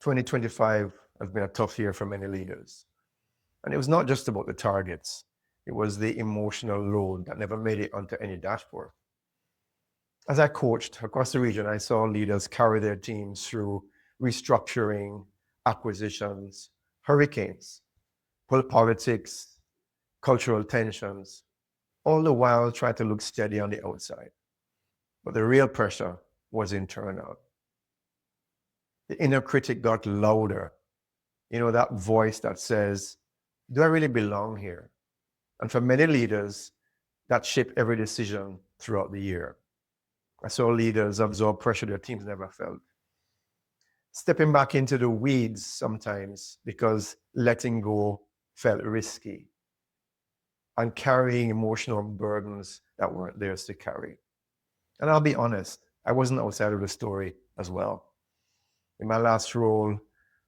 2025 has been a tough year for many leaders. And it was not just about the targets. It was the emotional load that never made it onto any dashboard. As I coached across the region, I saw leaders carry their teams through restructuring, acquisitions, hurricanes, politics, cultural tensions, all the while trying to look steady on the outside. But the real pressure was internal. The inner critic got louder. That voice that says, do I really belong here? And for many leaders, that shaped every decision throughout the year. I saw leaders absorb pressure their teams never felt. Stepping back into the weeds sometimes because letting go felt risky. And carrying emotional burdens that weren't theirs to carry. And I'll be honest, I wasn't outside of the story as well. In my last role,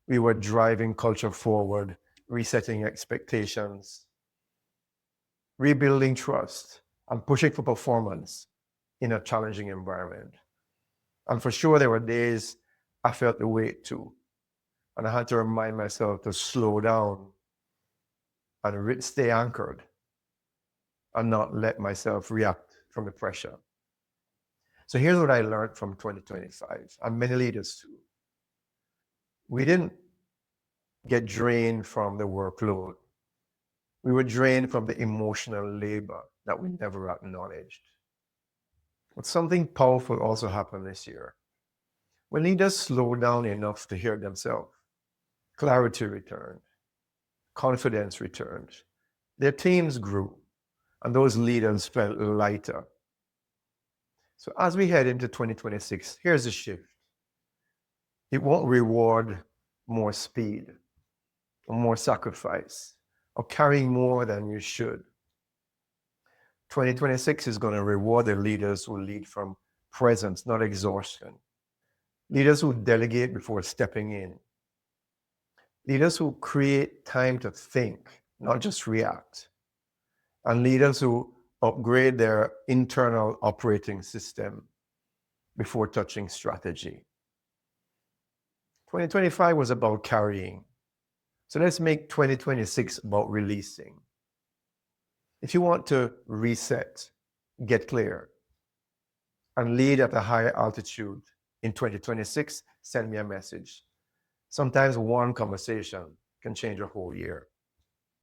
we were driving culture forward, resetting expectations, rebuilding trust, and pushing for performance in a challenging environment. And for sure, there were days I felt the weight too. And I had to remind myself to slow down and stay anchored and not let myself react from the pressure. So here's what I learned from 2025, and many leaders too. We didn't get drained from the workload. We were drained from the emotional labor that we never acknowledged. But something powerful also happened this year. When leaders slowed down enough to hear themselves, clarity returned, confidence returned, their teams grew, and those leaders felt lighter. So as we head into 2026, here's the shift. It won't reward more speed or more sacrifice or carrying more than you should. 2026 is going to reward the leaders who lead from presence, not exhaustion. Leaders who delegate before stepping in. Leaders who create time to think, not just react. And leaders who upgrade their internal operating system before touching strategy. 2025 was about carrying. So let's make 2026 about releasing. If you want to reset, get clear, and lead at a higher altitude in 2026, send me a message. Sometimes one conversation can change a whole year.